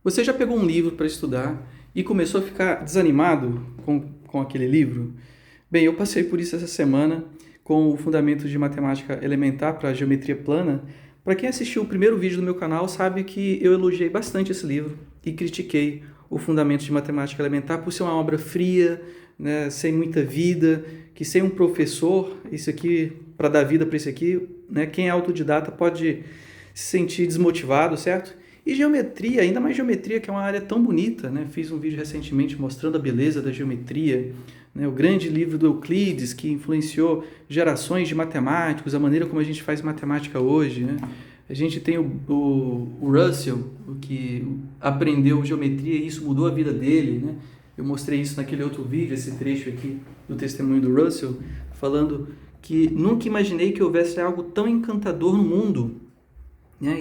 Você já pegou um livro para estudar e começou a ficar desanimado com aquele livro? Bem, eu passei por isso essa semana com o Fundamentos de Matemática Elementar para Geometria Plana. Para quem assistiu o primeiro vídeo do meu canal, sabe que eu elogiei bastante esse livro e critiquei o Fundamentos de Matemática Elementar por ser uma obra fria, né, sem muita vida, que sem um professor, isso aqui, para dar vida para isso aqui, né, quem é autodidata pode se sentir desmotivado, certo? E geometria, ainda mais geometria, que é uma área tão bonita, né? Fiz um vídeo recentemente mostrando a beleza da geometria, né? O grande livro do Euclides, que influenciou gerações de matemáticos, a maneira como a gente faz matemática hoje, né? A gente tem o Russell, que aprendeu geometria e isso mudou a vida dele, né? Eu mostrei isso naquele outro vídeo, esse trecho aqui do testemunho do Russell, falando que nunca imaginei que houvesse algo tão encantador no mundo.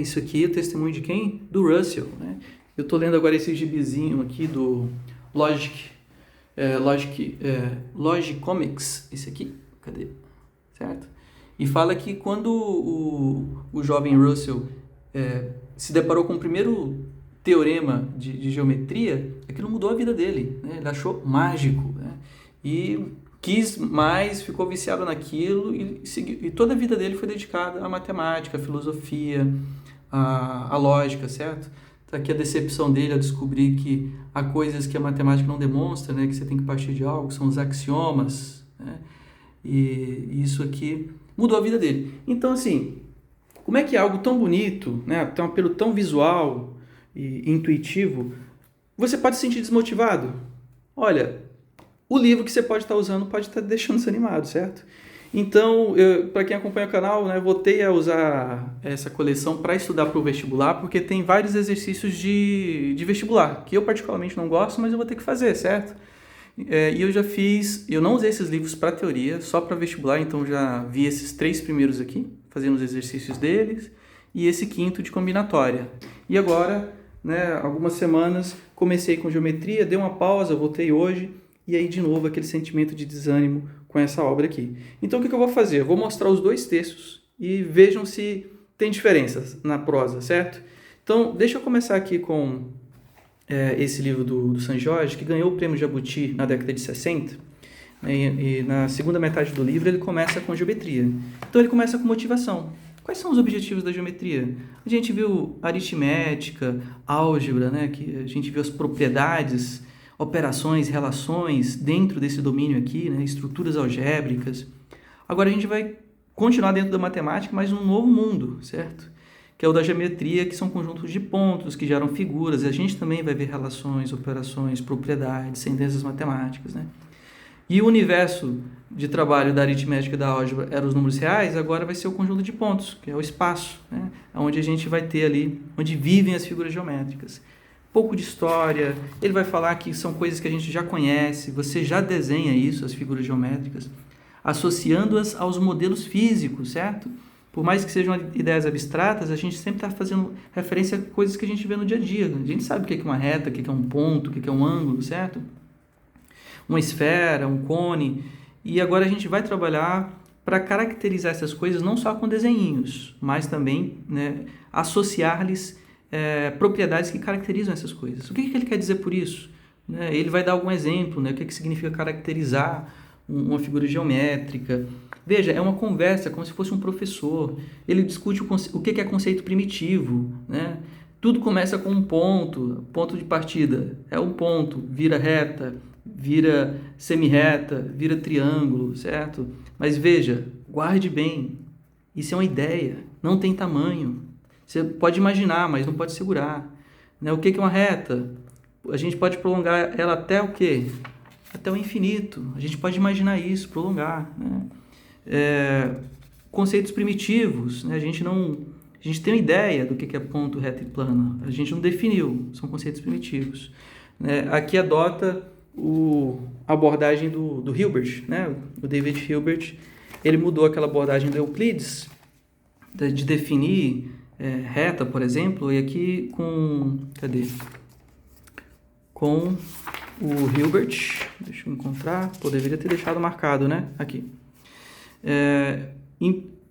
Isso aqui é o testemunho de quem? Do Russell. Né? Eu estou lendo agora esse gibizinho aqui do Logicomics, esse aqui, cadê? Certo? E fala que quando o jovem Russell se deparou com o primeiro teorema de geometria, aquilo mudou a vida dele, né? Ele achou mágico, né? E quis mais, ficou viciado naquilo e toda a vida dele foi dedicada à matemática, à filosofia, à lógica, certo? Tá aqui a decepção dele ao descobrir que há coisas que a matemática não demonstra, né? Que você tem que partir de algo, são os axiomas, né? E isso aqui mudou a vida dele. Então, assim, como é que é algo tão bonito, né? Tem um apelo tão visual e intuitivo, você pode se sentir desmotivado? Olha, o livro que você pode estar usando pode estar deixando desanimado, certo? Então, para quem acompanha o canal, né, voltei a usar essa coleção para estudar para o vestibular, porque tem vários exercícios de vestibular, que eu particularmente não gosto, mas eu vou ter que fazer, certo? E eu não usei esses livros para teoria, só para vestibular, então já vi esses 3 primeiros aqui, fazendo os exercícios deles, e esse quinto de combinatória. E agora, né, algumas semanas, comecei com geometria, dei uma pausa, voltei hoje, e aí de novo aquele sentimento de desânimo com essa obra aqui. Então o que eu vou fazer? Eu vou mostrar os 2 textos e vejam se tem diferenças na prosa, certo? Então deixa eu começar aqui com esse livro do San Jorge, que ganhou o prêmio Jabuti na década de 60, né, e na segunda metade do livro ele começa com geometria. Então ele começa com motivação. Quais são os objetivos da geometria? A gente viu aritmética, álgebra, né, que a gente viu as propriedades, operações, relações dentro desse domínio aqui, né, estruturas algébricas. Agora a gente vai continuar dentro da matemática, mas num novo mundo, certo? Que é o da geometria, que são conjuntos de pontos que geram figuras. E a gente também vai ver relações, operações, propriedades, sentenças matemáticas, né? E o universo de trabalho da aritmética e da álgebra eram os números reais, agora vai ser o conjunto de pontos, que é o espaço, né? Onde a gente vai ter ali, onde vivem as figuras geométricas. Pouco de história, ele vai falar que são coisas que a gente já conhece, você já desenha isso, as figuras geométricas, associando-as aos modelos físicos, certo? Por mais que sejam ideias abstratas, a gente sempre está fazendo referência a coisas que a gente vê no dia a dia. A gente sabe o que é uma reta, o que é um ponto, o que é um ângulo, certo? Uma esfera, um cone. E agora a gente vai trabalhar para caracterizar essas coisas não só com desenhinhos, mas também, né, associar-lhes propriedades que caracterizam essas coisas. O que ele quer dizer por isso? Ele vai dar algum exemplo, né, o que significa caracterizar uma figura geométrica. Veja, é uma conversa, como se fosse um professor. Ele discute o que é conceito primitivo, né? Tudo começa com um ponto de partida. É um ponto, vira reta, vira semirreta, vira triângulo, certo? Mas veja, guarde bem, isso é uma ideia, não tem tamanho. Você pode imaginar, mas não pode segurar. Né? O que é uma reta? A gente pode prolongar ela até o quê? Até o infinito. A gente pode imaginar isso, prolongar. Né? Conceitos primitivos, né? A gente tem uma ideia do que é ponto, reta e plana. A gente não definiu, são conceitos primitivos. Né? Aqui adota a abordagem do Hilbert, né? O David Hilbert. Ele mudou aquela abordagem do Euclides, de definir reta, por exemplo, e aqui com o Hilbert, deixa eu encontrar, deveria ter deixado marcado, né? Aqui.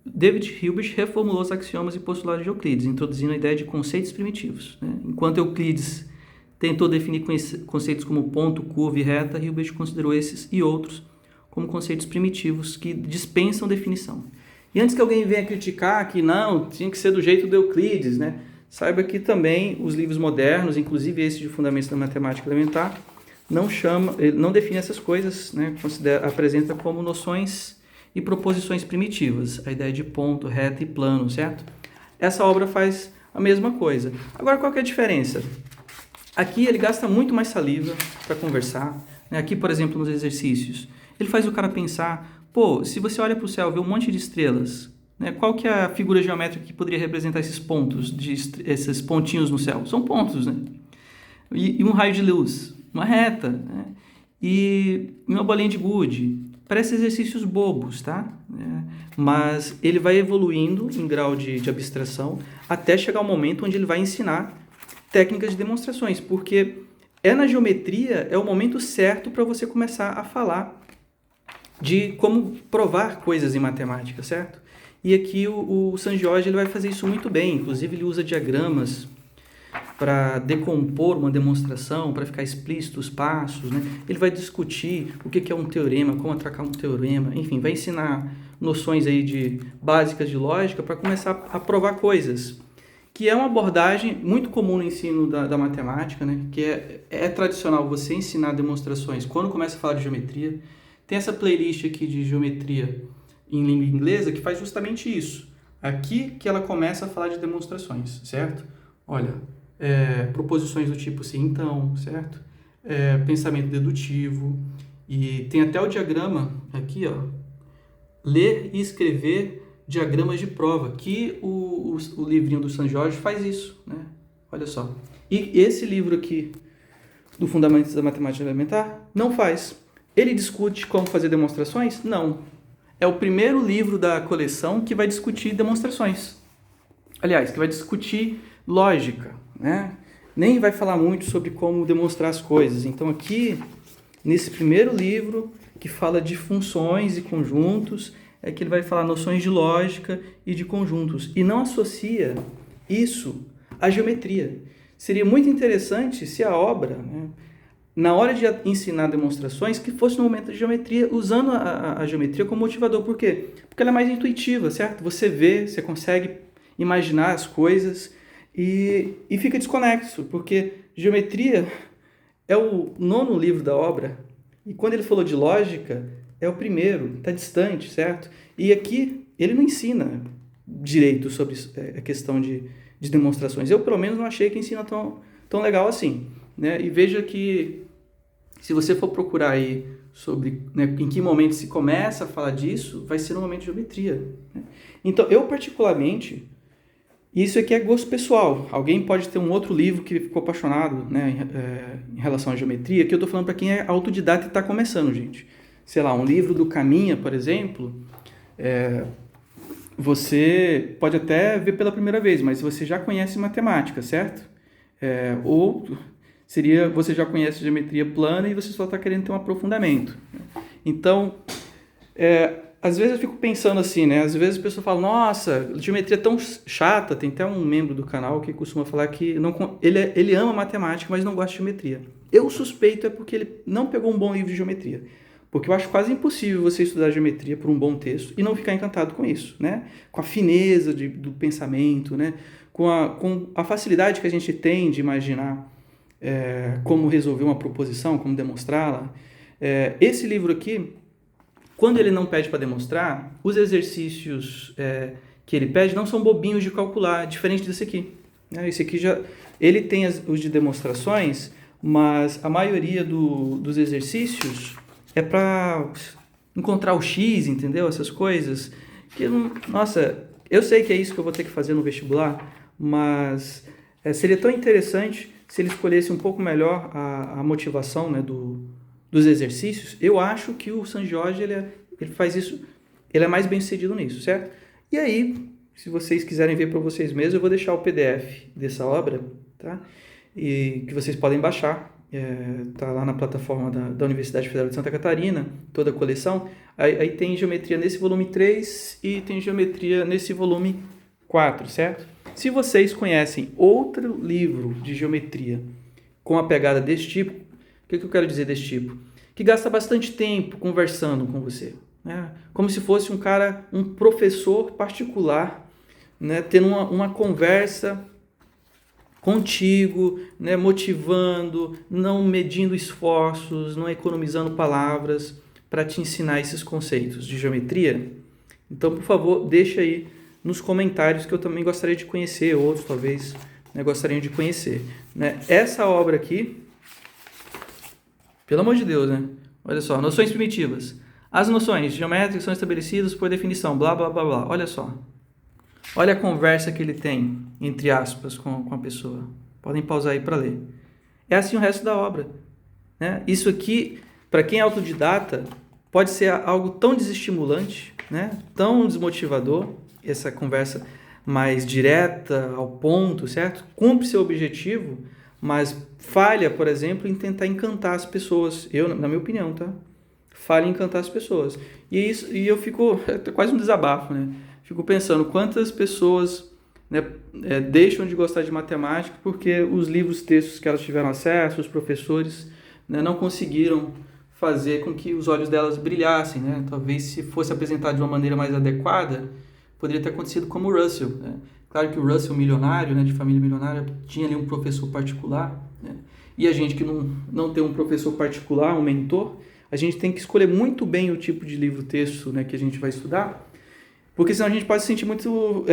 David Hilbert reformulou os axiomas e postulados de Euclides, introduzindo a ideia de conceitos primitivos. Né? Enquanto Euclides tentou definir conceitos como ponto, curva e reta, Hilbert considerou esses e outros como conceitos primitivos que dispensam definição. E antes que alguém venha criticar que não, tinha que ser do jeito de Euclides, né? Saiba que também os livros modernos, inclusive esse de Fundamentos da Matemática Elementar, não define essas coisas, né? Apresenta como noções e proposições primitivas, a ideia de ponto, reta e plano, certo? Essa obra faz a mesma coisa. Agora, qual que é a diferença? Aqui ele gasta muito mais saliva para conversar, né? Aqui, por exemplo, nos exercícios, ele faz o cara pensar, pô, se você olha para o céu e vê um monte de estrelas, né? Qual que é a figura geométrica que poderia representar esses pontos, esses pontinhos no céu? São pontos, né? E um raio de luz, uma reta, né? E uma bolinha de gude. Parece exercícios bobos, tá? Mas ele vai evoluindo em grau de abstração até chegar ao momento onde ele vai ensinar técnicas de demonstrações, porque na geometria é o momento certo para você começar a falar de como provar coisas em matemática, certo? E aqui o San Jorge ele vai fazer isso muito bem, inclusive ele usa diagramas para decompor uma demonstração, para ficar explícito os passos, né? Ele vai discutir o que é um teorema, como atracar um teorema, enfim, vai ensinar noções aí básicas de lógica para começar a provar coisas, que é uma abordagem muito comum no ensino da matemática, né? Que é tradicional você ensinar demonstrações quando começa a falar de geometria. Tem essa playlist aqui de geometria em língua inglesa que faz justamente isso. Aqui que ela começa a falar de demonstrações, certo? Olha, proposições do tipo sim, então, certo? Pensamento dedutivo. E tem até o diagrama aqui, ó. Ler e escrever diagramas de prova, que o livrinho do San Jorge faz isso, né? Olha só. E esse livro aqui, do Fundamentos da Matemática Elementar, não faz. Ele discute como fazer demonstrações? Não. É o primeiro livro da coleção que vai discutir demonstrações. Aliás, que vai discutir lógica, né? Nem vai falar muito sobre como demonstrar as coisas. Então aqui, nesse primeiro livro, que fala de funções e conjuntos, é que ele vai falar noções de lógica e de conjuntos. E não associa isso à geometria. Seria muito interessante se a obra, né, na hora de ensinar demonstrações, que fosse no momento de geometria, usando a geometria como motivador. Por quê? Porque ela é mais intuitiva, certo? Você vê, você consegue imaginar as coisas e fica desconexo, porque geometria é o 9º livro da obra, e quando ele falou de lógica, é o primeiro, está distante, certo? E aqui ele não ensina direito sobre a questão de demonstrações. Eu, pelo menos, não achei que ensina tão legal assim, né? E veja que, se você for procurar aí sobre, né, em que momento se começa a falar disso, vai ser no momento de geometria, né? Então, eu particularmente, isso aqui é gosto pessoal. Alguém pode ter um outro livro que ficou apaixonado, né, em relação à geometria, que eu estou falando para quem é autodidata e está começando, gente. Sei lá, um livro do Caminha, por exemplo, você pode até ver pela primeira vez, mas você já conhece matemática, certo? Ou você já conhece geometria plana e você só está querendo ter um aprofundamento. Então, às vezes eu fico pensando assim, né? Às vezes a pessoa fala, nossa, geometria é tão chata. Tem até um membro do canal que costuma falar que ele ama matemática, mas não gosta de geometria. Eu suspeito porque ele não pegou um bom livro de geometria. Porque eu acho quase impossível você estudar geometria por um bom texto e não ficar encantado com isso, né? Com a fineza do pensamento, né? Com a facilidade que a gente tem de imaginar como resolver uma proposição, como demonstrá-la. Esse livro aqui, quando ele não pede para demonstrar, os exercícios que ele pede não são bobinhos de calcular, diferente desse aqui, né? Esse aqui ele tem os de demonstrações, mas a maioria dos exercícios é para encontrar o X, entendeu? Essas coisas. Nossa, eu sei que é isso que eu vou ter que fazer no vestibular, mas seria tão interessante se ele escolhesse um pouco melhor a motivação, né, dos exercícios. Eu acho que o San Jorge, ele faz isso, ele é mais bem sucedido nisso, certo? E aí, se vocês quiserem ver para vocês mesmos, eu vou deixar o PDF dessa obra, tá? E que vocês podem baixar. Tá lá na plataforma da Universidade Federal de Santa Catarina, toda a coleção. Aí tem geometria nesse volume 3 e tem geometria nesse volume 4, certo? Se vocês conhecem outro livro de geometria com a pegada desse tipo, o que eu quero dizer desse tipo? Que gasta bastante tempo conversando com você, né? Como se fosse um professor particular, né? Tendo uma conversa contigo, né? Motivando, não medindo esforços, não economizando palavras para te ensinar esses conceitos de geometria. Então, por favor, deixa aí nos comentários que eu também gostaria de conhecer, outros talvez, né, gostariam de conhecer, né? Essa obra aqui, pelo amor de Deus, né? Olha só, noções primitivas. As noções geométricas são estabelecidas por definição, blá, blá, blá, blá. Olha só. Olha a conversa que ele tem, entre aspas, com a pessoa. Podem pausar aí para ler. É assim o resto da obra, né? Isso aqui, para quem é autodidata, pode ser algo tão desestimulante, né? Tão desmotivador, essa conversa mais direta, ao ponto, certo? Cumpre seu objetivo, mas falha, por exemplo, em tentar encantar as pessoas. Na minha opinião, tá? Falha em encantar as pessoas. E eu fico, é quase um desabafo, né? Fico pensando quantas pessoas, né, deixam de gostar de matemática porque os livros, textos que elas tiveram acesso, os professores, né, não conseguiram fazer com que os olhos delas brilhassem, né? Talvez se fosse apresentado de uma maneira mais adequada, poderia ter acontecido como o Russell, né? Claro que o Russell, milionário, né, de família milionária, tinha ali um professor particular, né? E a gente que não tem um professor particular, um mentor, a gente tem que escolher muito bem o tipo de livro-texto, né, que a gente vai estudar, porque senão a gente pode se sentir muito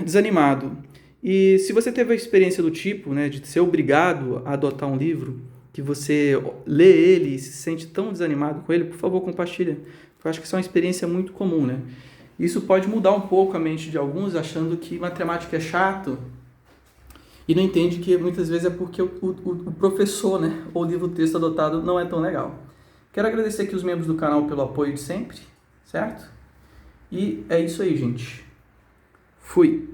desanimado. E se você teve a experiência do tipo, né, de ser obrigado a adotar um livro, que você lê ele e se sente tão desanimado com ele, por favor, compartilha. Eu acho que isso é uma experiência muito comum, né? Isso pode mudar um pouco a mente de alguns, achando que matemática é chato, e não entende que muitas vezes é porque o professor, né, ou o livro-texto adotado não é tão legal. Quero agradecer aqui os membros do canal pelo apoio de sempre, certo? E é isso aí, gente. Fui!